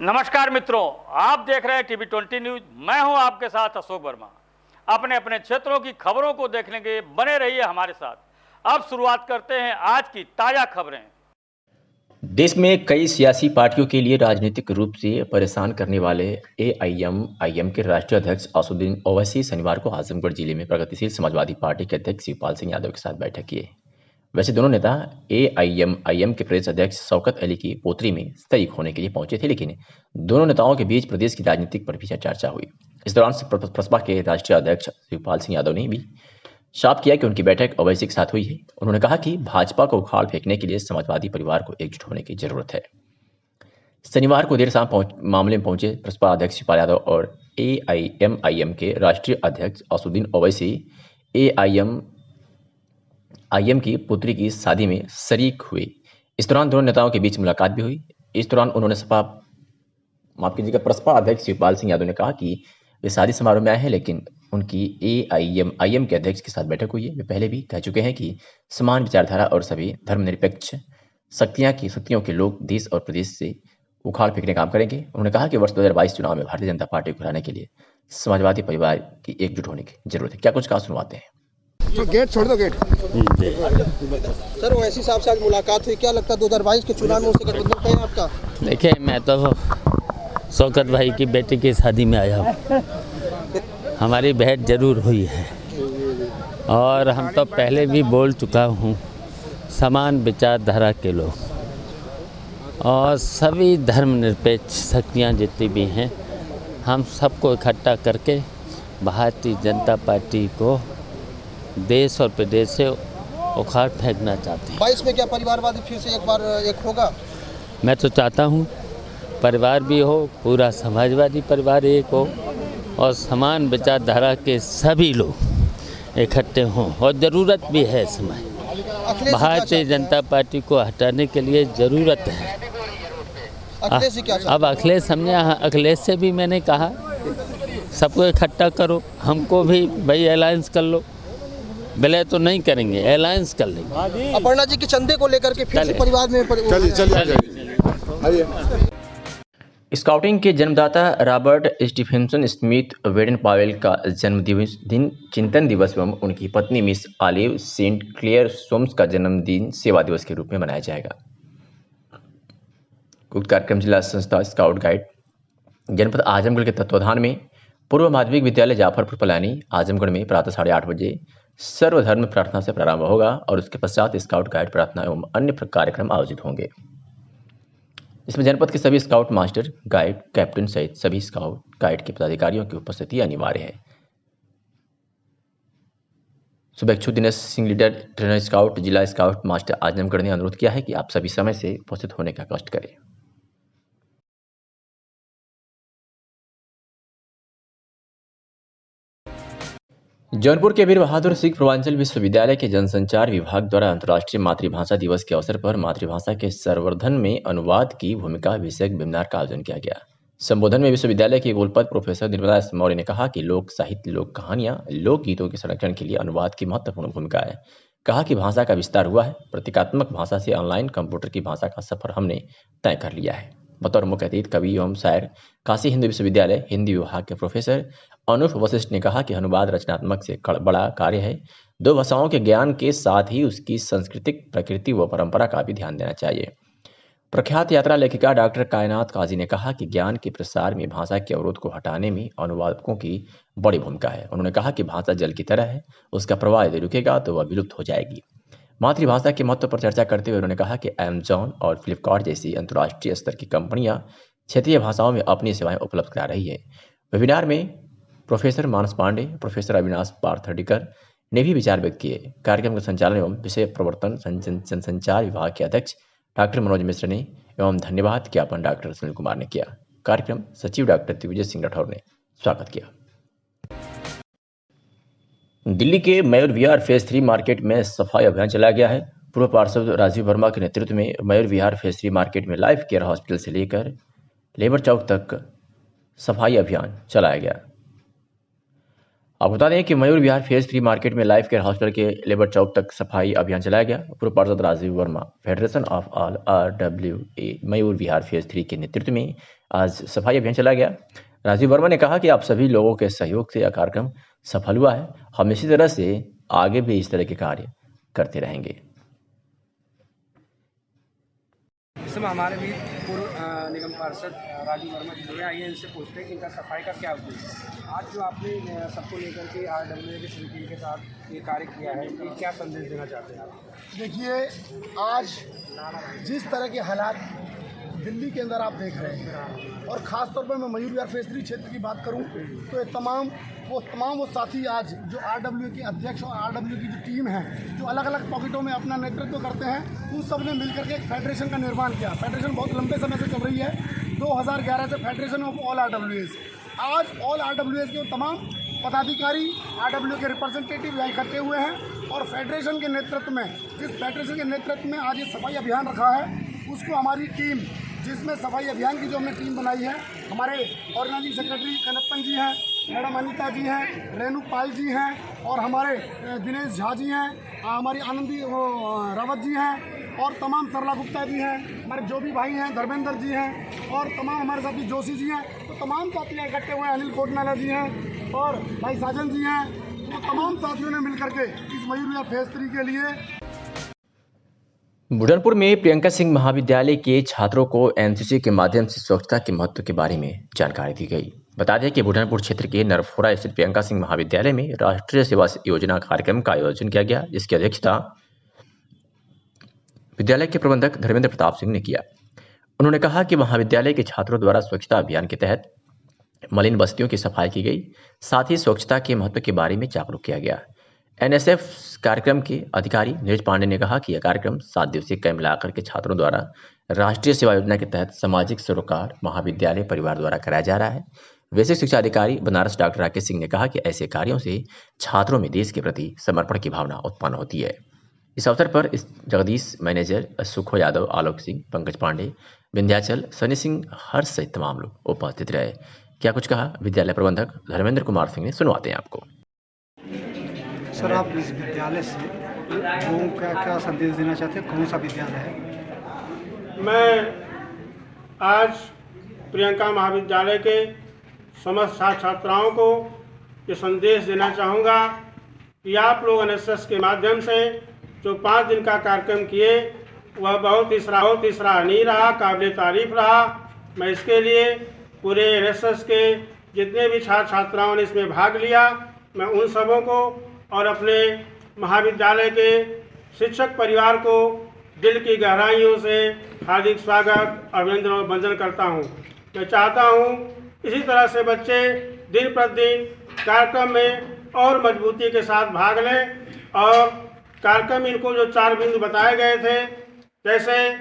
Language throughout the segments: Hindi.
नमस्कार मित्रों, आप देख रहे हैं टीवी 20 न्यूज। मैं हूं आपके साथ अशोक वर्मा। अपने अपने क्षेत्रों की खबरों को देखने के बने रहिए हमारे साथ। अब शुरुआत करते हैं आज की ताजा खबरें। देश में कई सियासी पार्टियों के लिए राजनीतिक रूप से परेशान करने वाले एआईएमआईएम के राष्ट्रीय अध्यक्ष असदुद्दीन ओवैसी शनिवार को आजमगढ़ जिले में प्रगतिशील समाजवादी पार्टी के अध्यक्ष शिवपाल सिंह यादव के साथ बैठक किए। वैसे दोनों नेता एआईएमआईएम के प्रदेश अध्यक्ष शौकत अली की पोत्री में शरीक होने के लिए पहुंचे थे, लेकिन दोनों नेताओं के बीच प्रदेश की राजनीतिक पर भी चर्चा हुई। इस दौरान प्रसपा के राष्ट्रीय अध्यक्ष शिवपाल सिंह यादव ने भी साफ किया कि उनकी बैठक ओवैसी के साथ हुई है। उन्होंने कहा कि भाजपा को उखाड़ फेंकने के लिए समाजवादी परिवार को एकजुट होने की जरूरत है। शनिवार को देर शाम मामले में पहुंचे प्रसपा अध्यक्ष शिवपाल यादव और एआईएमआईएम के राष्ट्रीय अध्यक्ष असदुद्दीन ओवैसी एआईएम की पुत्री की शादी में शरीक हुए। इस दौरान दोनों नेताओं के बीच मुलाकात भी हुई। इस दौरान उन्होंने प्रसपा अध्यक्ष शिवपाल सिंह यादव ने कहा कि वे शादी समारोह में आए हैं, लेकिन उनकी एआईएमआईएम के अध्यक्ष के साथ बैठक हुई है। वे पहले भी कह चुके हैं कि समान विचारधारा और सभी धर्मनिरपेक्ष शक्तियों के लोग देश और प्रदेश से उखाड़ फेंकने काम करेंगे। उन्होंने कहा कि वर्ष 2022 चुनाव में भारतीय जनता पार्टी को हराने के लिए समाजवादी परिवार की एकजुट होने की जरूरत है। क्या कुछ कहा, सुनवाते हैं। तो गेट छोड़ दो, गेट। सर, ओवैसी साहब से आज मुलाकात हुई, क्या लगता है 2022 के चुनाव में उससे गठबंधन है आपका? देखिए, मैं तो शौकत भाई की बेटी की शादी में आया हूँ। हमारी भेंट जरूर हुई है और हम तो पहले भी बोल चुका हूँ, समान विचारधारा के लोग और सभी धर्मनिरपेक्ष शक्तियाँ जितनी भी हैं, हम सबको इकट्ठा करके भारतीय जनता पार्टी को देश और प्रदेश से उखाड़ फेंकना चाहते हैं। 22 में क्या परिवारवादी फिर से एक बार एक होगा? मैं तो चाहता हूँ परिवार भी हो, पूरा समाजवादी परिवार एक हो और समान विचारधारा के सभी लोग इकट्ठे हों और ज़रूरत भी है समय। भारतीय जनता पार्टी को हटाने के लिए ज़रूरत है। अब अखिलेश समझे, अखिलेश से भी मैंने कहा सबको इकट्ठा करो, हमको भी भाई अलायंस कर लो। विलय तो नहीं करेंगे, अलायंस कर लेंगे। अपर्णा जी के चंदे को लेकर के फिर से परिवार में स्काउटिंग के जन्मदाता Robert Stephenson Smyth Baden Powell का जन्मदिन चिंतन दिवस एवं उनकी पत्नी miss Olave St Clair Soames का जन्मदिन सेवा दिवस के रूप में मनाया जाएगा। उक्त कार्यक्रम जिला संस्था स्काउट गाइड जनपद आजमगढ़ के तत्वाधान में पूर्व माध्यमिक विद्यालय जाफरपुर पलानी आजमगढ़ में प्रातः 8:30 बजे सर्वधर्म प्रार्थना से प्रारंभ होगा और उसके पश्चात स्काउट गाइड प्रार्थना एवं अन्य कार्यक्रम आयोजित होंगे। इसमें जनपद के सभी स्काउट मास्टर, गाइड, कैप्टन सहित सभी स्काउट गाइड के पदाधिकारियों की उपस्थिति अनिवार्य है। शुभेच्छु Dinesh Singh, leader trainer scout, जिला स्काउट मास्टर आजमगढ़ ने अनुरोध किया है कि आप सभी समय से उपस्थित होने का कष्ट करें। जौनपुर के वीर बहादुर सिंह पूर्वांचल विश्वविद्यालय के जनसंचार विभाग द्वारा अंतर्राष्ट्रीय मातृभाषा दिवस के अवसर पर मातृभाषा के संवर्धन में अनुवाद की भूमिका विषयक वेबिनार का आयोजन किया गया। संबोधन में विश्वविद्यालय के कुलपति प्रोफेसर निर्मला एस मौर्य ने कहा कि लोक साहित्य, लोक कहानियां, लोकगीतों के संरक्षण के लिए अनुवाद की महत्वपूर्ण भूमिका है। कहा कि भाषा का विस्तार हुआ है, प्रतीकात्मक भाषा से ऑनलाइन कंप्यूटर की भाषा का सफर हमने तय कर लिया है। बतौर मुख्य अतिथि कवि एवं शायर काशी हिंदू विश्वविद्यालय हिंदी विभाग के प्रोफेसर अनूप वशिष्ठ ने कहा कि अनुवाद रचनात्मक से बड़ा कार्य है। दो भाषाओं के ज्ञान के साथ ही उसकी सांस्कृतिक प्रकृति व परंपरा का भी ध्यान देना चाहिए। प्रख्यात यात्रा लेखिका डॉक्टर कायनात काजी ने कहा कि ज्ञान के प्रसार में भाषा के अवरोध को हटाने में अनुवादकों की बड़ी भूमिका है। उन्होंने कहा कि भाषा जल की तरह है, उसका प्रवाह यदि रुकेगा तो वह विलुप्त हो जाएगी। मातृभाषा के महत्व पर चर्चा करते हुए उन्होंने कहा कि अमेज़न और फ्लिपकार्ट जैसी अंतर्राष्ट्रीय स्तर की कंपनियां क्षेत्रीय भाषाओं में अपनी सेवाएं उपलब्ध करा रही है। वेबिनार में प्रोफेसर मानस पांडे, प्रोफेसर अविनाश पार्थर्डिकर ने भी विचार व्यक्त किए। कार्यक्रम का संचालन एवं विषय प्रवर्तन जनसंचार विभाग के अध्यक्ष डॉक्टर मनोज मिश्र ने एवं धन्यवाद ज्ञापन डॉक्टर सुनील कुमार ने किया। कार्यक्रम सचिव डॉक्टर दिग्विजय सिंह राठौर ने स्वागत किया। दिल्ली के मयूर विहार फेज 3 मार्केट में सफाई अभियान चलाया गया है। पूर्व पार्षद राजीव वर्मा के नेतृत्व में मयूर विहार फेज 3 मार्केट में लाइफ केयर हॉस्पिटल से लेकर लेबर चौक तक सफाई अभियान चलाया गया। आपको बता दें कि मयूर विहार फेज 3 मार्केट में लाइफ केयर हॉस्पिटल के लेबर चौक तक सफाई अभियान चलाया गया। पूर्व पार्षद Rajiv Verma federation of all RWA Mayur Vihar phase 3 के नेतृत्व में आज सफाई अभियान चला गया। राजीव वर्मा ने कहा कि आप सभी लोगों के सहयोग से यह कार्यक्रम सफल हुआ है। हम इसी तरह से आगे भी इस तरह के कार्य करते रहेंगे। इस समय हमारे भी पूर्व निगम पार्षद राजीव वर्मा जी हुए, आइए इनसे पूछते हैं कि इनका सफाई का क्या उद्देश्य है। आज जो आपने सबको लेकर के RWA की समिति के साथ ये कार्य किया है, ये क्या संदेश देना चाहते हैं आप? देखिए, आज जिस तरह के हालात दिल्ली के अंदर आप देख रहे हैं, और ख़ास तौर पर मैं मयूर विहार फेज 3 क्षेत्र की बात करूं तो ये तमाम वो साथी आज जो RWA के अध्यक्ष और RWA की जो टीम है, जो अलग अलग पॉकेटों में अपना नेतृत्व करते हैं, उन सब ने मिलकर के एक फेडरेशन का निर्माण किया। फेडरेशन बहुत लंबे समय से चल रही है, 2011 से फेडरेशन ऑफ ऑल RWAs। आज ऑल RWAs के तमाम पदाधिकारी RWA के रिप्रेजेंटेटिव यहाँ इकट्ठे हुए हैं और फेडरेशन के नेतृत्व में, जिस फेडरेशन के नेतृत्व में आज ये सफाई अभियान रखा है, उसको हमारी टीम, जिसमें सफाई अभियान की जो हमने टीम बनाई है, हमारे ऑर्गेनाइजिंग सेक्रेटरी कनप्पन जी हैं, मैडम अनिता जी हैं, रेणु पाल जी हैं और हमारे दिनेश झा जी हैं, हमारी आनंदी रावत जी हैं और तमाम सरला गुप्ता जी हैं, हमारे जो भी भाई हैं, धर्मेंद्र जी हैं और तमाम हमारे साथी जोशी जी हैं। तो तमाम साथी इकट्ठे हुए हैं, अनिल कोटनाला जी हैं और भाई साजन जी हैं। तो तमाम साथियों ने मिलकर के इस मयूर विहार फेज 3 के लिए बुढ़नपुर में प्रियंका सिंह महाविद्यालय के छात्रों को एनसीसी के माध्यम से स्वच्छता के महत्व के बारे में जानकारी दी गई। बता दें कि बुढ़नपुर क्षेत्र के नरफोरा स्थित प्रियंका सिंह महाविद्यालय में राष्ट्रीय सेवा योजना कार्यक्रम का आयोजन किया गया, जिसकी अध्यक्षता विद्यालय के प्रबंधक धर्मेंद्र प्रताप सिंह ने किया। उन्होंने कहा कि महाविद्यालय के छात्रों द्वारा स्वच्छता अभियान के तहत मलिन बस्तियों की सफाई की गई, साथ ही स्वच्छता के महत्व के बारे में जागरूक किया गया। NSF कार्यक्रम के अधिकारी नीरज पांडे ने कहा कि यह कार्यक्रम 7 दिवसीय कैंप लगाकर के छात्रों द्वारा राष्ट्रीय सेवा योजना के तहत सामाजिक सरोकार महाविद्यालय परिवार द्वारा कराया जा रहा है। बेसिक शिक्षा अधिकारी बनारस डॉक्टर राकेश सिंह ने कहा कि ऐसे कार्यों से छात्रों में देश के प्रति समर्पण की भावना उत्पन्न होती है। इस अवसर पर जगदीश मैनेजर सुखो यादव, आलोक सिंह, पंकज पांडे, विंध्याचल, सनी सिंह, हर्ष सहित तमाम लोग उपस्थित रहे। क्या कुछ कहा विद्यालय प्रबंधक धर्मेंद्र कुमार सिंह ने, सुनवाते हैं आपको। सर, आप इस विद्यालय से लोगों को क्या संदेश देना चाहते हैं? कौन सा विद्यालय है? मैं आज प्रियंका महाविद्यालय के समस्त छात्र छात्राओं को ये संदेश देना चाहूँगा कि आप लोग NSS के माध्यम से जो 5 दिन का कार्यक्रम किए, वह बहुत ही सराहनीय रहा, काबिल तारीफ रहा। मैं इसके लिए पूरे NSS के जितने भी छात्र छात्राओं ने इसमें भाग लिया, मैं उन सबों को और अपने महाविद्यालय के शिक्षक परिवार को दिल की गहराइयों से हार्दिक स्वागत, अभिनंदन और वंदन करता हूं। मैं चाहता हूं इसी तरह से बच्चे दिन प्रतिदिन कार्यक्रम में और मजबूती के साथ भाग लें और कार्यक्रम इनको जो 4 बिंदु बताए गए थे, जैसे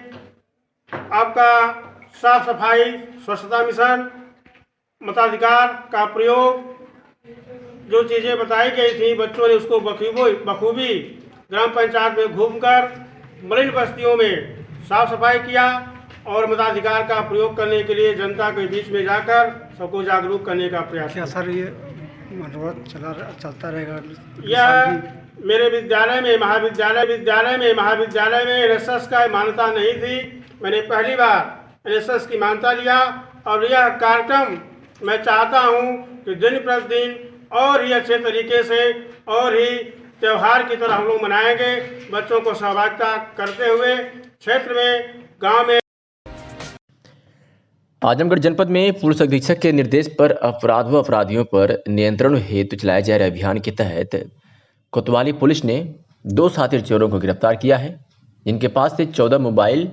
आपका साफ सफाई स्वच्छता मिशन, मताधिकार का प्रयोग, जो चीज़ें बताई गई थी बच्चों ने उसको बखूबी ग्राम पंचायत में घूमकर मलिन बस्तियों में साफ सफाई किया और मताधिकार का प्रयोग करने के लिए जनता के बीच में जाकर सबको जागरूक करने का प्रयास किया। सर, ये मनोरथ चलता रहेगा? यह मेरे विद्यालय में महाविद्यालय में NSS का मान्यता नहीं थी। मैंने पहली बार NSS की मान्यता लिया और यह कार्यक्रम मैं चाहता हूँ कि दिन प्रतिदिन और ही अच्छे तरीके से और ही त्यौहार की तरह हम लोग मनाएंगे, बच्चों को सहभागिता करते हुए क्षेत्र में, गांव में। आजमगढ़ जनपद में पुलिस अधीक्षक के निर्देश पर अपराधियों पर नियंत्रण हेतु चलाए जा रहे अभियान के तहत कोतवाली पुलिस ने 2 शातिर चोरों को गिरफ्तार किया है, जिनके पास से 14 मोबाइल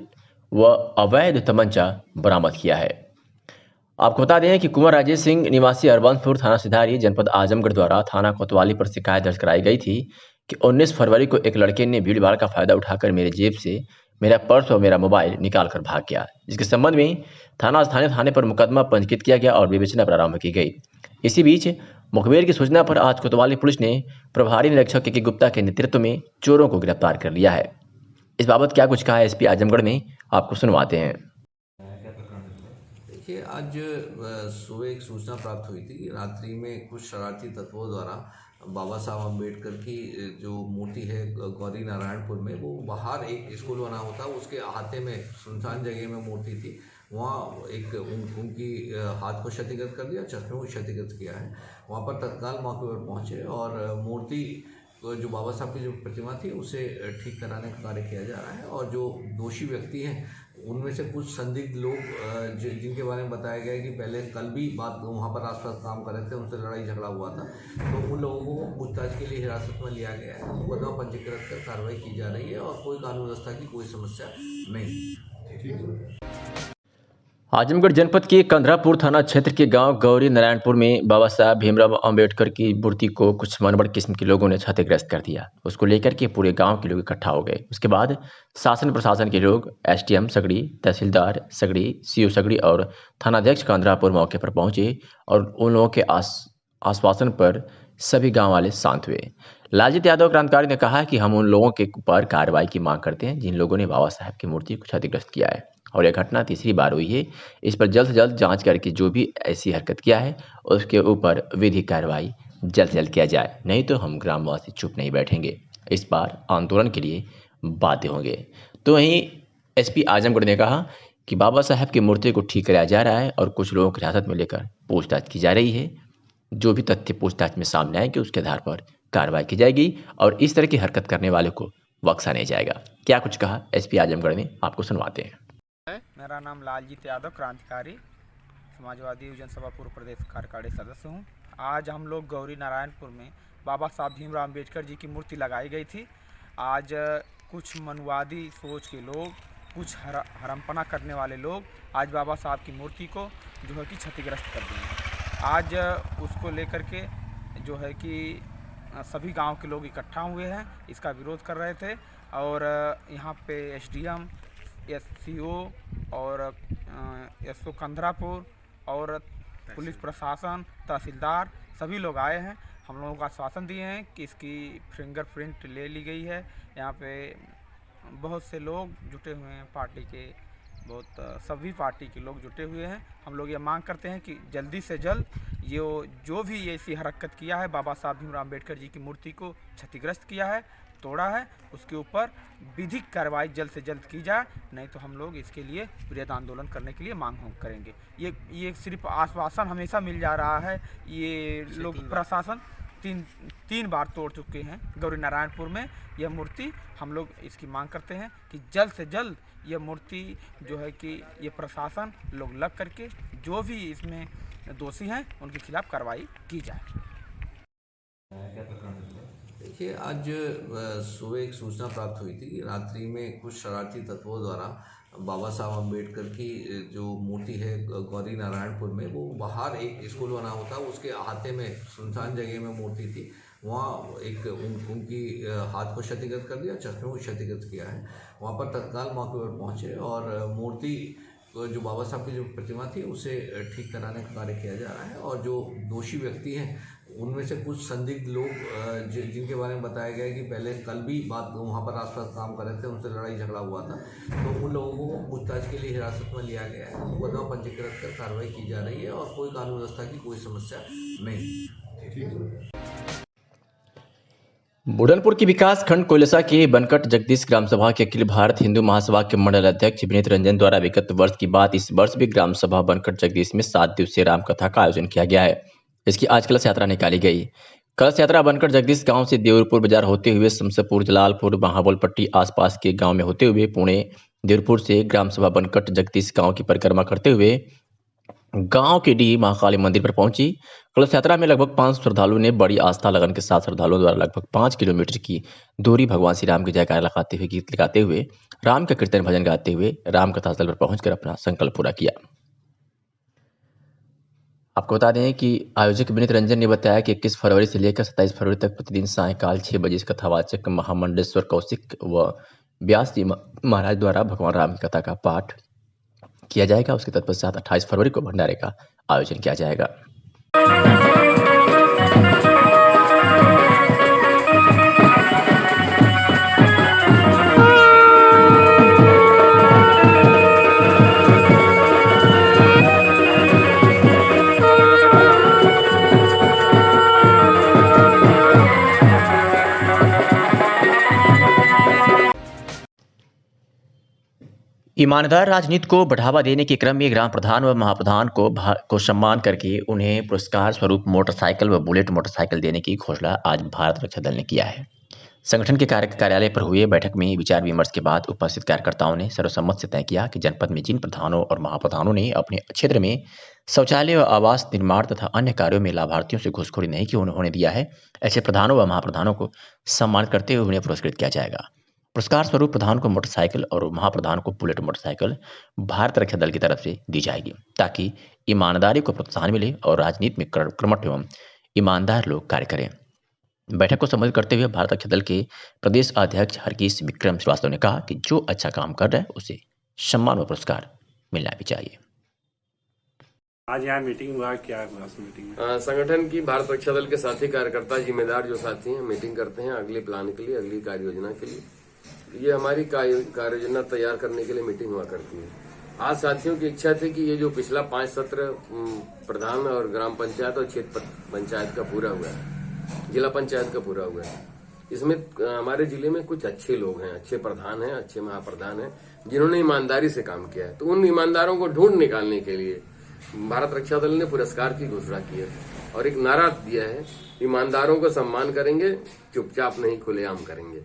व अवैध तमंचा बरामद किया है। आपको बता दें कि कुंवर राजेश सिंह निवासी अरबंसपुर थाना सिधारी जनपद आजमगढ़ द्वारा थाना कोतवाली पर शिकायत दर्ज कराई गई थी कि 19 फरवरी को एक लड़के ने भीड़ भाड़ का फायदा उठाकर मेरे जेब से मेरा पर्स और मेरा मोबाइल निकाल कर भाग गया, जिसके संबंध में स्थानीय थाने पर मुकदमा पंजीकृत किया गया और विवेचना प्रारंभ की गई। इसी बीच मुखबिर की सूचना पर आज कोतवाली पुलिस ने प्रभारी निरीक्षक के गुप्ता के नेतृत्व में चोरों को गिरफ्तार कर लिया है। इस बाबत क्या कुछ कहा है SP आजमगढ़ ने, आपको सुनवाते हैं। देखिए, आज सुबह एक सूचना प्राप्त हुई थी, रात्रि में कुछ शरारती तत्वों द्वारा बाबा साहब अम्बेडकर की जो मूर्ति है गौरी नारायणपुर में, वो बाहर एक स्कूल बना होता, उसके अहाते में सुनसान जगह में मूर्ति थी, वहाँ एक उनकी हाथ को क्षतिग्रस्त कर दिया, चश्मे को क्षतिग्रस्त किया है। वहाँ पर तत्काल मौके पर पहुँचे और मूर्ति जो बाबा साहब की जो प्रतिमा थी उसे ठीक कराने का कार्य किया जा रहा है। और जो दोषी व्यक्ति हैं उनमें से कुछ संदिग्ध लोग जिनके बारे में बताया गया है कि पहले कल भी बात वहाँ पर आसपास काम कर रहे थे, उनसे लड़ाई झगड़ा हुआ था, तो उन लोगों को पूछताछ के लिए हिरासत में लिया गया है। मुकदमा पंजीकृत कर कार्रवाई की जा रही है और कोई कानून व्यवस्था की कोई समस्या नहीं। आजमगढ़ जनपद के कंधरापुर थाना क्षेत्र के गांव गौरी नारायणपुर में बाबा साहब भीमराव अंबेडकर की मूर्ति को कुछ मनगढ़ किस्म के लोगों ने क्षतिग्रस्त कर दिया। उसको लेकर के पूरे गांव के लोग इकट्ठा हो गए। उसके बाद शासन प्रशासन के लोग एसडीएम सगड़ी, तहसीलदार सगड़ी, सीओ सगड़ी और थानाध्यक्ष कंधरापुर मौके पर पहुंचे और उन लोगों के आश्वासन पर सभी गाँव वाले शांत हुए। लालजीत यादव क्रांतिकारी ने कहा कि हम उन लोगों के ऊपर कार्रवाई की मांग करते हैं जिन लोगों ने बाबा साहब की मूर्ति को क्षतिग्रस्त किया है और यह घटना तीसरी बार हुई है। इस पर जल्द से जल्द जांच करके जो भी ऐसी हरकत किया है उसके ऊपर विधिक कार्रवाई जल्द से जल्द किया जाए, नहीं तो हम ग्रामवासी चुप नहीं बैठेंगे, इस बार आंदोलन के लिए बाध्य होंगे। तो वहीं एसपी आजमगढ़ ने कहा कि बाबा साहब की मूर्ति को ठीक कराया जा रहा है और कुछ लोगों को हिरासत में लेकर पूछताछ की जा रही है। जो भी तथ्य पूछताछ में सामने आएंगे उसके आधार पर कार्रवाई की जाएगी और इस तरह की हरकत करने वाले को बख्शा नहीं जाएगा। क्या कुछ कहा एसपी आजमगढ़ ने, आपको सुनवाते हैं। मेरा नाम लालजीत यादव क्रांतिकारी समाजवादी जनसभा पूर्व प्रदेश कार्यकारी सदस्य हूँ। आज हम लोग गौरी नारायणपुर में बाबा साहब भीमराव अंबेडकर जी की मूर्ति लगाई गई थी। आज कुछ मनुवादी सोच के लोग, कुछ हरमपना करने वाले लोग आज बाबा साहब की मूर्ति को जो है कि क्षतिग्रस्त कर दिए हैं। आज उसको लेकर के जो है कि सभी गांव के लोग इकट्ठा हुए हैं, इसका विरोध कर रहे थे और यहाँ पे एसडीएम, एससीओ और एसओ कंधरापुर और पुलिस प्रशासन, तहसीलदार सभी लोग आए हैं। हम लोगों को आश्वासन दिए हैं कि इसकी फिंगरप्रिंट ले ली गई है। यहाँ पे बहुत से लोग जुटे हुए हैं, पार्टी के सभी पार्टी के लोग जुटे हुए हैं। हम लोग ये मांग करते हैं कि जल्दी से जल्द ये जो भी ऐसी हरकत किया है, बाबा साहब भीमराव अंबेडकर जी की मूर्ति को क्षतिग्रस्त किया है, तोड़ा है, उसके ऊपर विधिक कार्रवाई जल्द से जल्द की जाए, नहीं तो हम लोग इसके लिए वृहद आंदोलन करने के लिए मांग करेंगे। ये सिर्फ आश्वासन हमेशा मिल जा रहा है। ये लोग प्रशासन तीन बार तोड़ चुके हैं गौरी नारायणपुर में यह मूर्ति। हम लोग इसकी मांग करते हैं कि जल्द से जल्द यह मूर्ति जो है कि ये प्रशासन लोग लग करके जो भी इसमें दोषी हैं उनके खिलाफ कार्रवाई की जाए। देखिए, आज सुबह एक सूचना प्राप्त हुई थी कि रात्रि में कुछ शरारती तत्वों द्वारा बाबा साहब अम्बेडकर की जो मूर्ति है गौरी नारायणपुर में, वो बाहर एक स्कूल बना होता है उसके अहाते में सुनसान जगह में मूर्ति थी, वहाँ एक उनकी हाथ को क्षतिग्रस्त कर दिया, चश्मे को क्षतिग्रस्त किया है। वहाँ पर तत्काल मौके पर पहुँचे और मूर्ति जो बाबा साहब की जो प्रतिमा थी उसे ठीक कराने का कार्य किया जा रहा है। और जो दोषी व्यक्ति हैं उनमें से कुछ संदिग्ध लोग जिनके बारे में बताया गया है कि पहले कल भी बात वहाँ पर आसपास काम कर रहे थे, उनसे लड़ाई झगड़ा हुआ था, तो उन लोगों को पूछताछ के लिए हिरासत में लिया गया है। मुकदमा पंजीकृत कर कार्रवाई की जा रही है और कोई कानून व्यवस्था की कोई समस्या नहीं। बुढ़नपुर की विकास खंड कोयलसा के बनकट जगदीश ग्राम सभा के अखिल भारत हिंदू महासभा के मंडल अध्यक्ष विनीत रंजन द्वारा विगत वर्ष की बात इस वर्ष भी ग्राम सभा बनकट जगदीश में 7 दिवसीय राम कथा का आयोजन किया गया है। इसकी आज कलश यात्रा निकाली गई। कलश यात्रा बनकट जगदीश गांव से देवरपुर बाजार होते हुए शमशेरपुर, जलालपुर, महाबोलपट्टी आसपास के गांव में होते हुए पुणे देवरपुर से ग्राम सभा बनकट जगदीश गांव की परिक्रमा करते हुए गांव के डी महाकाली मंदिर पर पहुंची। कलश यात्रा में लगभग 500 श्रद्धालुओं ने बड़ी आस्था लगन के साथ श्रद्धालुओं द्वारा लगभग 5 किलोमीटर की दूरी भगवान श्री राम की जयकारा लगाते हुए, गीत लगाते हुए, राम का कीर्तन भजन गाते हुए राम कथा स्थल पर पहुंचकर अपना संकल्प पूरा किया। आपको बता दें कि आयोजक विनीत रंजन ने बताया कि 21 फरवरी से लेकर 27 फरवरी तक प्रतिदिन सायंकाल 6 बजे इस कथावाचक महामंडेश्वर कौशिक व व्यास जी महाराज द्वारा भगवान राम की कथा का पाठ किया जाएगा। उसके तत्पश्चात 28 फरवरी को भंडारे का आयोजन किया जाएगा। ईमानदार राजनीति को बढ़ावा देने के क्रम में ग्राम प्रधान व महाप्रधान को सम्मान करके उन्हें पुरस्कार स्वरूप मोटरसाइकिल व बुलेट मोटरसाइकिल देने की घोषणा आज भारत रक्षा दल ने किया है। संगठन के कार्यालय पर हुए बैठक में विचार विमर्श के बाद उपस्थित कार्यकर्ताओं ने सर्वसम्मति से तय किया कि जनपद में जिन प्रधानों और महाप्रधानों ने अपने क्षेत्र में शौचालय व आवास निर्माण तथा अन्य कार्यों में लाभार्थियों से घूसखोरी नहीं की उन्होंने दिया है, ऐसे प्रधानों व महाप्रधानों को सम्मानित करते हुए उन्हें पुरस्कृत किया जाएगा। पुरस्कार स्वरूप प्रधान को मोटरसाइकिल और महाप्रधान को बुलेट मोटरसाइकिल भारत रक्षा दल की तरफ से दी जाएगी, ताकि ईमानदारी को प्रोत्साहन मिले और राजनीति में कर्मठ एवं ईमानदार लोग कार्य करें। बैठक को संबोधित करते हुए भारत रक्षा दल के प्रदेश अध्यक्ष हरकीश विक्रम श्रीवास्तव ने कहा कि जो अच्छा काम कर रहा है उसे सम्मान व पुरस्कार मिलना भी चाहिए। आज यहाँ मीटिंग हुआ, क्या मीटिंग? संगठन की भारत रक्षा दल के साथी कार्यकर्ता जिम्मेदार जो साथी हैं मीटिंग करते हैं अगले प्लान के लिए, अगली कार्य योजना के लिए। ये हमारी कार्य योजना तैयार करने के लिए मीटिंग हुआ करती है। आज साथियों की इच्छा थी कि ये जो पिछला 5 सत्र प्रधान और ग्राम पंचायत और क्षेत्र पंचायत का पूरा हुआ है, जिला पंचायत का पूरा हुआ है, इसमें हमारे जिले में कुछ अच्छे लोग हैं, अच्छे प्रधान हैं, अच्छे महाप्रधान हैं, जिन्होंने ईमानदारी से काम किया है। तो उन ईमानदारों को ढूंढ निकालने के लिए भारत रक्षा दल ने पुरस्कार की घोषणा की है और एक नारा दिया है, ईमानदारों को सम्मान करेंगे, चुपचाप नहीं खुलेआम करेंगे।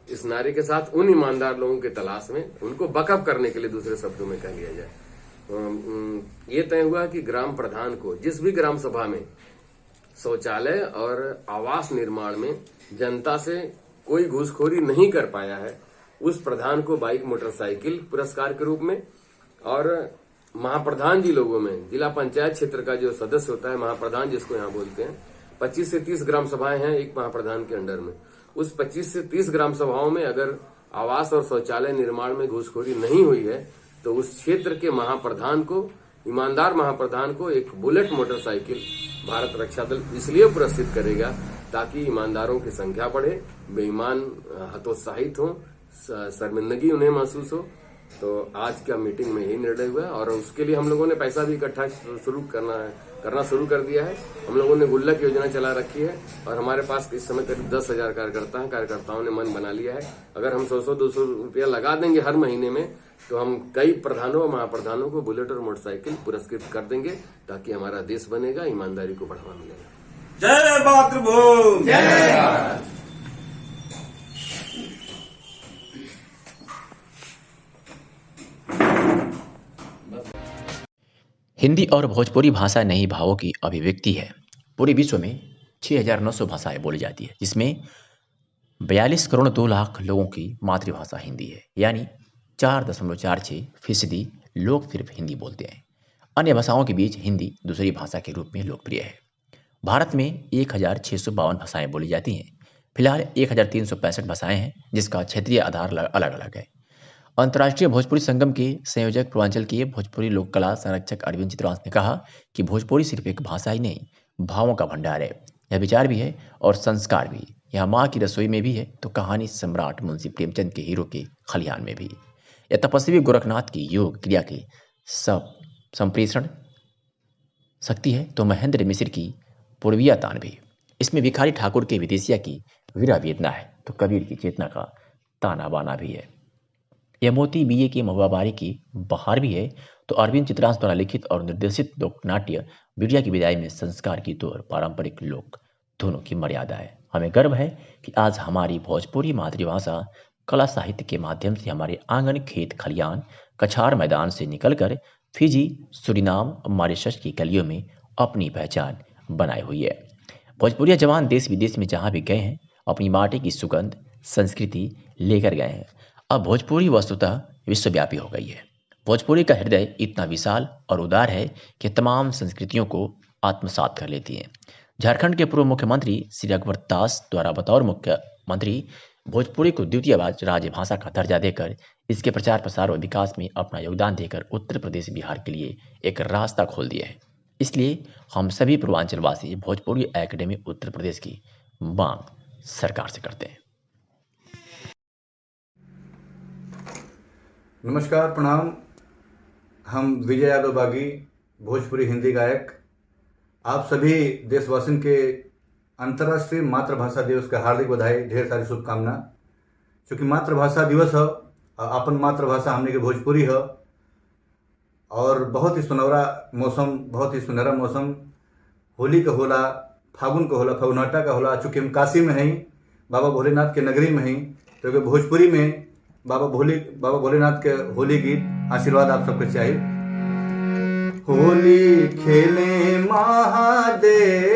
इस नारे के साथ उन ईमानदार लोगों की तलाश में उनको बकअप करने के लिए दूसरे शब्दों में कह लिया जाए। ये तय हुआ कि ग्राम प्रधान को जिस भी ग्राम सभा में शौचालय और आवास निर्माण में जनता से कोई घूसखोरी नहीं कर पाया है, उस प्रधान को बाइक मोटरसाइकिल पुरस्कार के रूप में, और महाप्रधान जी लोगों में जिला पंचायत क्षेत्र का जो सदस्य होता है, महाप्रधान जिसको यहाँ बोलते हैं, 25 से 30 ग्राम सभाएं हैं एक महाप्रधान के अंडर में। उस 25 से 30 ग्राम सभाओं में अगर आवास और शौचालय निर्माण में घूसखोरी नहीं हुई है तो उस क्षेत्र के महाप्रधान को, ईमानदार महाप्रधान को एक बुलेट मोटरसाइकिल भारत रक्षा दल इसलिए पुरस्कृत करेगा ताकि ईमानदारों की संख्या बढ़े, बेईमान हतोत्साहित हो, शर्मिंदगी उन्हें महसूस हो। तो आज का मीटिंग में यही निर्णय हुआ और उसके लिए हम लोगों ने पैसा भी इकट्ठा करना शुरू कर दिया है। हम लोगों ने गुल्लक योजना चला रखी है और हमारे पास इस समय करीब 10,000 कार्यकर्ता हैं। कार्यकर्ताओं ने मन बना लिया है, अगर हम 100-200 रुपया लगा देंगे हर महीने में तो हम कई प्रधानों और महाप्रधानों को बुलेट और मोटरसाइकिल पुरस्कृत कर देंगे ताकि हमारा देश बनेगा, ईमानदारी को बढ़ावा मिलेगा। जय मातृभूमि, जय भारत। हिंदी और भोजपुरी भाषा नई भावों की अभिव्यक्ति है। पूरे विश्व में 6,900 भाषाएं बोली जाती है, जिसमें 42 करोड़ 2 लाख लोगों की मातृभाषा हिंदी है, यानी 4.46% लोग सिर्फ हिंदी बोलते हैं। अन्य भाषाओं के बीच हिंदी दूसरी भाषा के रूप में लोकप्रिय है। भारत में 1,652 भाषाएं बोली जाती हैं। फिलहाल 1,365 भाषाएं हैं, जिसका क्षेत्रीय आधार अलग अलग है। अंतर्राष्ट्रीय भोजपुरी संगम के संयोजक पूर्वांचल के भोजपुरी लोक कला संरक्षक अरविंद चित्रवांश ने कहा कि भोजपुरी सिर्फ एक भाषा ही नहीं, भावों का भंडार है। यह विचार भी है और संस्कार भी। यह माँ की रसोई में भी है तो कहानी सम्राट मुंशी प्रेमचंद के हीरो के खलिहान में भी। यह तपस्वी गोरखनाथ की योग क्रिया की संप्रेषण शक्ति है तो महेंद्र मिश्र की पूर्विया तान भी। इसमें भिखारी ठाकुर के विदेशिया की वीरा वेदना है तो कबीर की चेतना का ताना बाना भी है। यह मोती बीए की महुआबारी की बहार भी है तो अरविंद चित्रांश द्वारा लिखित और निर्देशित लोकनाट्य बिटिया की विदाई में संस्कार गीतों और पारंपरिक लोक दोनों की मर्यादा है। हमें गर्व है कि आज हमारी भोजपुरी मातृभाषा कला साहित्य के माध्यम से हमारे आंगन, खेत खलियान, कछार मैदान से निकलकर फिजी, सुरीनाम, मॉरिशस की गलियों में अपनी पहचान बनाई हुई है। भोजपुरिया जवान देश विदेश में जहाँ भी गए हैं अपनी माटी की सुगंध, संस्कृति लेकर गए हैं। अब भोजपुरी वस्तुतः विश्वव्यापी हो गई है। भोजपुरी का हृदय इतना विशाल और उदार है कि तमाम संस्कृतियों को आत्मसात कर लेती है। झारखंड के पूर्व मुख्यमंत्री श्री रघुवर दास द्वारा बतौर मुख्यमंत्री भोजपुरी को द्वितीय राजभाषा का दर्जा देकर इसके प्रचार प्रसार और विकास में अपना योगदान देकर उत्तर प्रदेश, बिहार के लिए एक रास्ता खोल दिया है। इसलिए हम सभी पूर्वांचलवासी भोजपुरी एकेडमी उत्तर प्रदेश की मांग सरकार से करते हैं। नमस्कार, प्रणाम। हम विजय यादव बागी, भोजपुरी हिंदी गायक, आप सभी देशवासियों के अंतर्राष्ट्रीय मातृभाषा दिवस का हार्दिक बधाई, ढेर सारी शुभकामना। क्योंकि मातृभाषा दिवस है अपन मातृभाषा हमने के भोजपुरी है। और बहुत ही सुनहरा मौसम, बहुत ही सुनहरा मौसम होली का होला, फागुन का होला, फगुनाटा का होला। चूँकि हम काशी में हैं, बाबा भोलेनाथ के नगरी में हैं, तो भोजपुरी में बाबा भोलेनाथ के होली गीत आशीर्वाद आप सबके चाहिए। होली खेले महादेव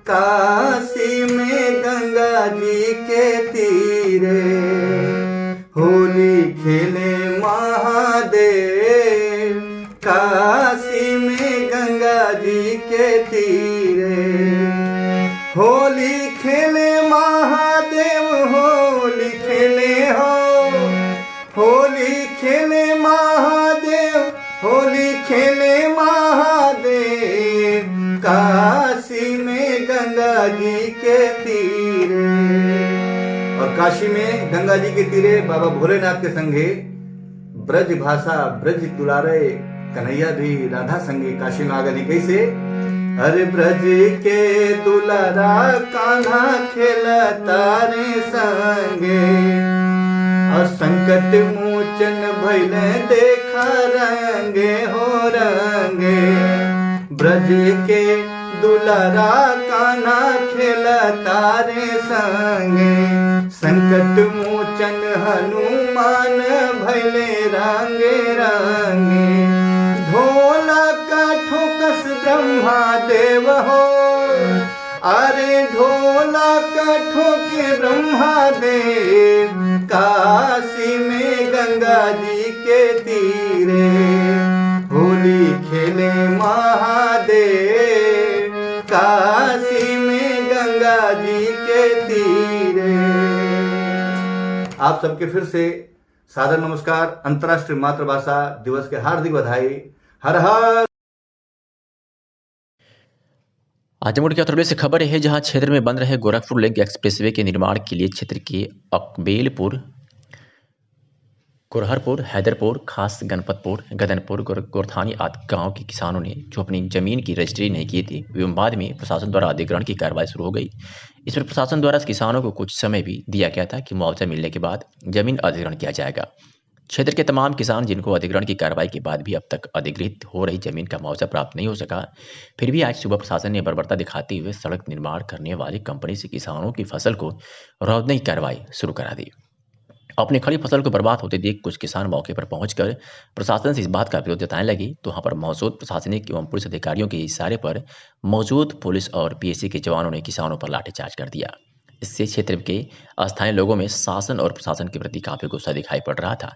काशी में गंगा जी के तीरे, होली खेले महादेव काशी में गंगा जी के तीरे, होली खेले महादेव, होली खेले हो, होली खेले महादेव, होली खेले महादेव काशी में गंगा जी के तीरे। और काशी में गंगा जी के तीरे बाबा भोलेनाथ के संगे ब्रज भाषा ब्रज दुलारे कन्हैया भी राधा संगे काशी में आगनी। कैसे? अरे ब्रज के दुलारा कान्हा खेलता रे संगे, और संकट मोचन भइले देखा रंगे हो रंगे। ब्रज के दुलारा कान्हा खेलता रे संगे, संकट मोचन हनुमान भइले रंगे रंगे। ढोलक ठोकस ब्रह्मा देव हो, अरे ढोलक ठोके ब्रह्मा देव काशी में गंगा जी के तीरे, होली खेले महादेव काशी में गंगा जी के तीरे। आप सबके फिर से सादर नमस्कार। अंतर्राष्ट्रीय मातृभाषा दिवस के हार्दिक बधाई। हर हर। आजमगढ़ की अतरबे से खबर है, जहां क्षेत्र में बन रहे गोरखपुर लिंक एक्सप्रेसवे के निर्माण के लिए क्षेत्र के अकबेलपुर, कुरहरपुर, हैदरपुर, खास गणपतपुर, गदनपुर, गोरथानी आदि गांव के किसानों ने जो अपनी जमीन की रजिस्ट्री नहीं की थी, एवं बाद में प्रशासन द्वारा अधिग्रहण की कार्रवाई शुरू हो गई। इस पर प्रशासन द्वारा किसानों को कुछ समय भी दिया गया था कि मुआवजा मिलने के बाद जमीन अधिग्रहण किया जाएगा। क्षेत्र के तमाम किसान जिनको अधिग्रहण की कार्रवाई के बाद भी अब तक अधिग्रहित हो रही जमीन का मुआवजा प्राप्त नहीं हो सका, फिर भी आज सुबह प्रशासन ने बर्बरता दिखाते हुए सड़क निर्माण करने वाली कंपनी से किसानों की फसल को रौंदने की कार्रवाई शुरू करा दी। अपनी खड़ी फसल को बर्बाद होते देख कुछ किसान मौके पर पहुंचकर प्रशासन से इस बात का विरोध जताने लगे, तो वहां पर मौजूद प्रशासनिक एवं पुलिस अधिकारियों के इशारे पर मौजूद पुलिस और पीएसी के जवानों ने किसानों पर लाठीचार्ज कर दिया। इससे क्षेत्र के स्थानीय लोगों में शासन और प्रशासन के प्रति काफी गुस्सा दिखाई पड़ रहा था।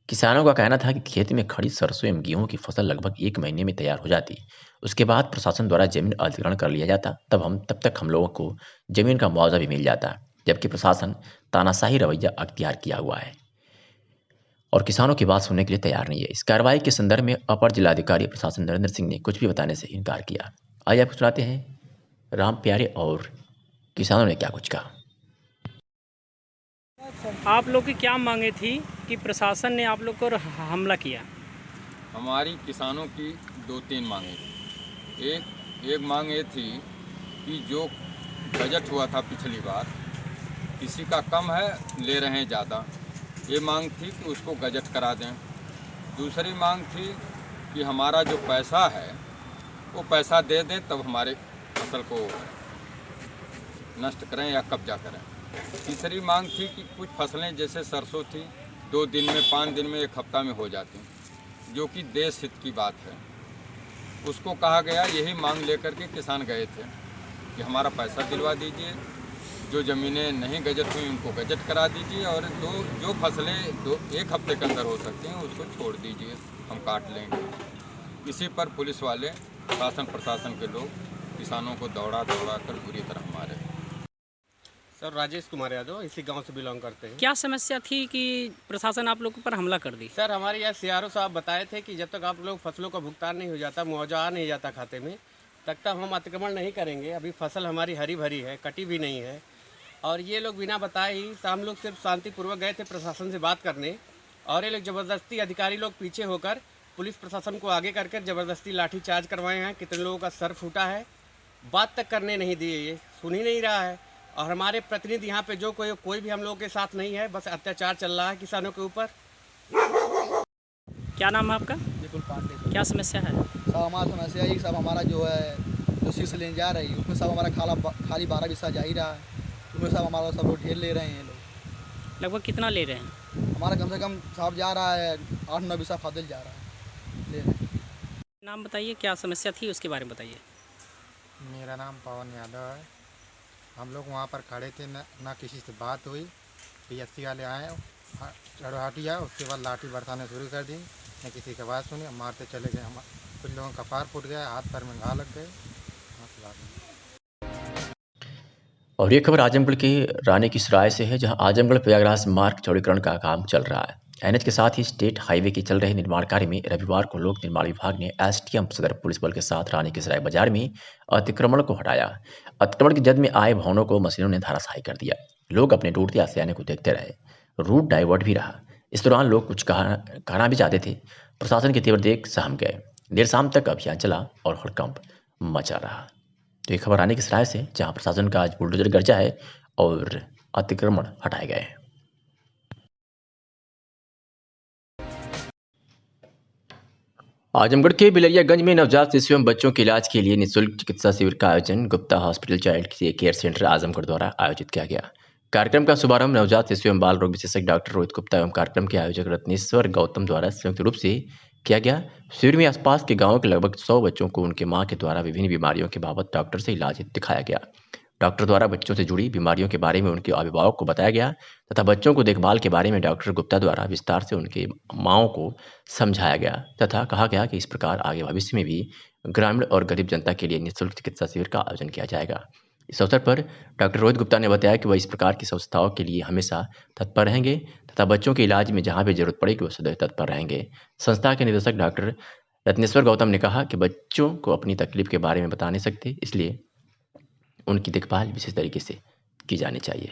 किसानों का कहना था कि खेत में खड़ी सरसों एवं गेहूं की फसल लगभग 1 महीने में तैयार हो जाती, उसके बाद प्रशासन द्वारा जमीन अधिग्रहण कर लिया जाता, तब तक हम लोगों को जमीन का मुआवजा भी मिल जाता, जबकि प्रशासन तानाशाही रवैया अख्तियार किया हुआ है और किसानों की बात सुनने के लिए तैयार नहीं है। इस कार्रवाई के संदर्भ में अपर जिलाधिकारी प्रशासन नरेंद्र सिंह ने कुछ भी बताने से इनकार किया। आइए आपको सुनाते हैं राम प्यारे और किसानों ने क्या कुछ कहा। आप लोग की क्या मांगे थी कि प्रशासन ने आप लोग को हमला किया? हमारी किसानों की 2-3 मांगे थी। एक मांग ये थी कि जो बजट हुआ था पिछली बार, किसी का कम है, ले रहे हैं ज़्यादा, ये मांग थी कि उसको गजट करा दें। दूसरी मांग थी कि हमारा जो पैसा है वो पैसा दे दें, तब हमारे फसल को नष्ट करें या कब्जा करें। तीसरी मांग थी कि कुछ फसलें जैसे सरसों थी 2 दिन में, 5 दिन में, 1 हफ्ता में हो जाती, जो कि देश हित की बात है। उसको कहा गया, यही मांग लेकर के किसान गए थे कि हमारा पैसा दिलवा दीजिए, जो ज़मीनें नहीं गजट हुई उनको गजट करा दीजिए, और जो फसलें 1 हफ्ते के अंदर हो सकती हैं उसको छोड़ दीजिए, हम काट लेंगे। इसी पर पुलिस वाले, शासन प्रशासन के लोग किसानों को दौड़ा कर बुरी तरह मारे। सर राजेश कुमार यादव, इसी गांव से बिलोंग करते हैं। क्या समस्या थी कि प्रशासन आप लोगों पर हमला कर दी? सर हमारे यहाँ सीआरओ साहब बताए थे कि जब तक आप लोग फसलों का भुगतान नहीं हो जाता, मुआवजा आ नहीं जाता खाते में, तब तक हम अतिक्रमण नहीं करेंगे। अभी फसल हमारी हरी भरी है, कटी भी नहीं है, और ये लोग बिना बताए ही, हम लोग सिर्फ शांतिपूर्वक गए थे प्रशासन से बात करने, और ये लोग ज़बरदस्ती, अधिकारी लोग पीछे होकर पुलिस प्रशासन को आगे करके ज़बरदस्ती लाठीचार्ज करवाए हैं। कितने लोगों का सर फूटा है, बात तक करने नहीं दिए, ये सुन ही नहीं रहा है। और हमारे प्रतिनिधि यहाँ पे जो कोई भी हम लोगों के साथ नहीं है, बस अत्याचार चल रहा है किसानों के ऊपर। क्या नाम है आपका? विपुल पांडे। क्या समस्या है? सब हमारा समस्या है, सब हमारा जो है जो शीश लेने जा रही है उसमें सब हमारा खाली 12 बिस्सा जा ही रहा है, उसमें सब हमारा सब लोग ढेर ले रहे हैं लोग। लगभग कितना ले रहे हैं? हमारा कम से कम साहब जा रहा है 8-9 बिस्सा फादल जा रहा है ले रहे हैं। नाम बताइए, क्या समस्या थी उसके बारे में बताइए। मेरा नाम पवन यादव है। हम लोग वहाँ पर खड़े थे, ना किसी से बात हुई। PSC वाले आए, चढ़ाटी आया, उसके बाद लाठी बरसाने शुरू कर दी। न किसी की बात सुनी, मारते चले गए। हम कुछ लोगों का पार फूट गया, हाथ पैर में घा लग गए। और ये खबर आजमगढ़ के रानी की सराय से है, जहां आजमगढ़ प्रयागराज मार्ग चौड़ीकरण का काम चल रहा है। NH के साथ ही स्टेट हाईवे के चल रहे निर्माण कार्य में रविवार को लोक निर्माण विभाग ने STM सदर पुलिस बल के साथ रानी की सराय बाजार में अतिक्रमण को हटाया। अतिक्रमण की जद में आए भवनों को मशीनों ने धराशायी कर दिया। लोग अपने टूटते आशियाने को देखते रहे, रूट डाइवर्ट भी रहा। इस दौरान लोग कुछ कहना भी चाहते थे। प्रशासन की तीव्र देख सहम गए। देर शाम तक अभियान चला और हड़कंप मचा रहा। तो ये खबर आने की सराय से, जहां प्रशासन का आज बुलडोजर गरजा है और अतिक्रमण हटाए गए। आजमगढ़ के बिलरियागंज में नवजात शिशु एवं बच्चों के इलाज के लिए निःशुल्क चिकित्सा शिविर का आयोजन Gupta hospital child care centre Azamgarh द्वारा आयोजित किया गया। कार्यक्रम का शुभारंभ नवजात शिशु एवं बाल रोग विशेषज्ञ डॉक्टर रोहित गुप्ता एवं कार्यक्रम के आयोजक रत्नेश्वर गौतम द्वारा संयुक्त रूप से किया गया। शिविर में आसपास के गांवों के लगभग 100 बच्चों को उनके मां के द्वारा विभिन्न बीमारियों के बाबत डॉक्टर से इलाज दिखाया गया। डॉक्टर द्वारा बच्चों से जुड़ी बीमारियों के बारे में उनके अभिभावक को बताया गया तथा बच्चों को देखभाल के बारे में डॉक्टर गुप्ता द्वारा विस्तार से उनके माओं को समझाया गया तथा कहा गया कि इस प्रकार आगे भविष्य में भी ग्रामीण और गरीब जनता के लिए निःशुल्क चिकित्सा शिविर का आयोजन किया जाएगा। इस अवसर पर डॉक्टर रोहित गुप्ता ने बताया कि वह इस प्रकार की संस्थाओं के लिए हमेशा तत्पर रहेंगे तथा बच्चों के इलाज में जहां भी जरूरत पड़ेगी वो सदैव तत्पर रहेंगे। संस्था के निदेशक डॉक्टर रत्नेश्वर गौतम ने कहा कि बच्चों को अपनी तकलीफ के बारे में बता नहीं सकते, इसलिए उनकी देखभाल विशेष तरीके से की जानी चाहिए।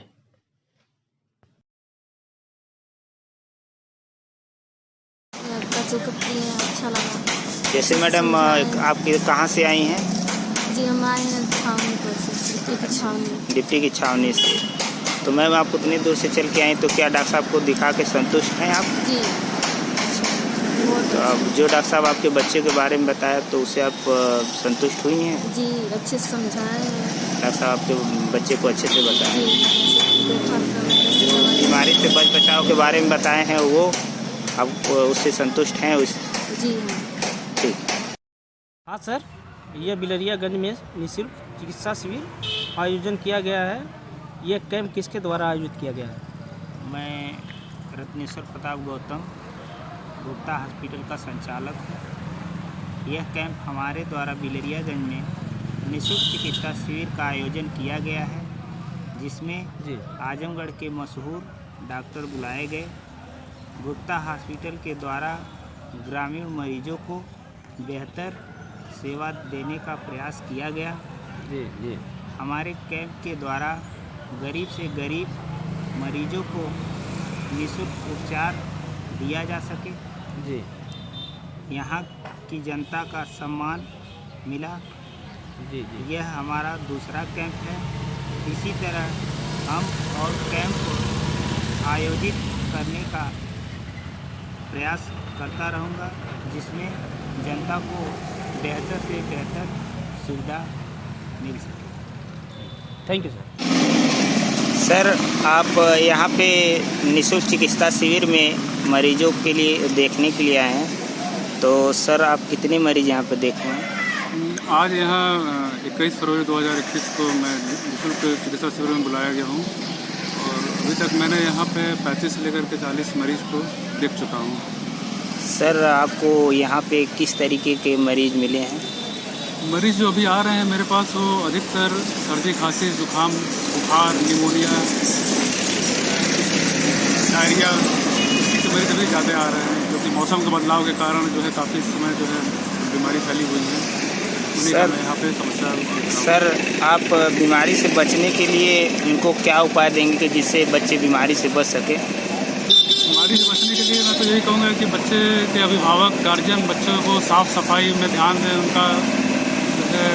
अच्छा लगा। जैसे मैडम आप कहाँ से आई हैं? जी हम आए हैं छावनी पर से, डिप्टी की छावनी से। तो मैम आप उतनी दूर से चल के आई, तो क्या डॉक्टर साहब को दिखा के संतुष्ट हैं आप? जी। तो अब जो डॉक्टर साहब आपके बच्चे के बारे में बताया तो उससे आप संतुष्ट हुई हैं? जी, अच्छे से समझाए हैं डॉक्टर साहब आपके बच्चे को अच्छे से बताए। बीमारी से बच बचाव के बारे में बताए हैं, वो आप उससे संतुष्ट हैं? जी ठीक। हाँ सर, ये बिलरियागंज में निःशुल्क चिकित्सा शिविर आयोजन किया गया है। ये कैंप किसके द्वारा आयोजित किया गया है? मैं रत्नेश्वर प्रताप गौतम, गुप्ता हॉस्पिटल का संचालक हूँ। यह कैंप हमारे द्वारा बिलरियागंज में निःशुल्क चिकित्सा शिविर का आयोजन किया गया है, जिसमें आजमगढ़ के मशहूर डॉक्टर बुलाए गए। गुप्ता हॉस्पिटल के द्वारा ग्रामीण मरीजों को बेहतर सेवा देने का प्रयास किया गया। जी। हमारे कैंप के द्वारा गरीब से गरीब मरीजों को निःशुल्क उपचार दिया जा सके। जी। यहाँ की जनता का सम्मान मिला। जी। यह हमारा दूसरा कैंप है। इसी तरह हम और कैंप आयोजित करने का प्रयास करता रहूँगा, जिसमें जनता को बेहतर से बेहतर सुविधा मिल सके। Thank you sir. सर, आप यहाँ पे निःशुल्क चिकित्सा शिविर में मरीजों के लिए देखने के लिए आए हैं, तो सर आप कितने मरीज यहाँ पे देख रहे हैं? आज यहाँ 21 फरवरी 2021 को मैं निःशुल्क चिकित्सा शिविर में बुलाया गया हूँ और अभी तक मैंने यहाँ पे 35 से लेकर के 40 मरीज को देख चुका हूँ। सर, आपको यहाँ पे किस तरीके के मरीज मिले हैं? मरीज जो अभी आ रहे हैं मेरे पास, वो अधिकतर सर्दी, खांसी, जुकाम, बुखार, निमोनिया, डायरिया, इसी के मरीज अभी ज़्यादा आ रहे हैं, क्योंकि मौसम के बदलाव के कारण जो है काफ़ी समय जो है बीमारी फैली हुई है। सर, यहाँ पे समस्या। सर, आप बीमारी से बचने के लिए उनको क्या उपाय देंगे कि जिससे बच्चे बीमारी से बच सके? बीमारी से बचने के लिए मैं तो यही कहूँगा कि बच्चे के अभिभावक, गार्जियन बच्चों को साफ़ सफाई में ध्यान दें। उनका जो है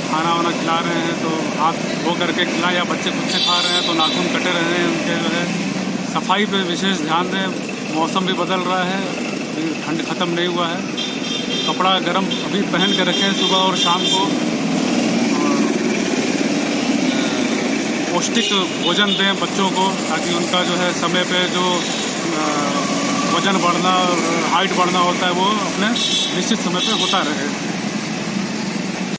खाना वाना खिला रहे हैं तो हाथ धो करके खिलाएं, या बच्चे खुद से खा रहे हैं तो नाखून कटे रहे हैं उनके जो है। सफाई पे विशेष ध्यान दें। मौसम भी बदल रहा है, ठंड ख़त्म नहीं हुआ है। कपड़ा गर्म अभी पहन के रखें सुबह और शाम को। पौष्टिक भोजन दें बच्चों को, ताकि उनका जो है समय पे जो वजन बढ़ना और हाइट बढ़ना होता है वो अपने निश्चित समय पे होता रहे।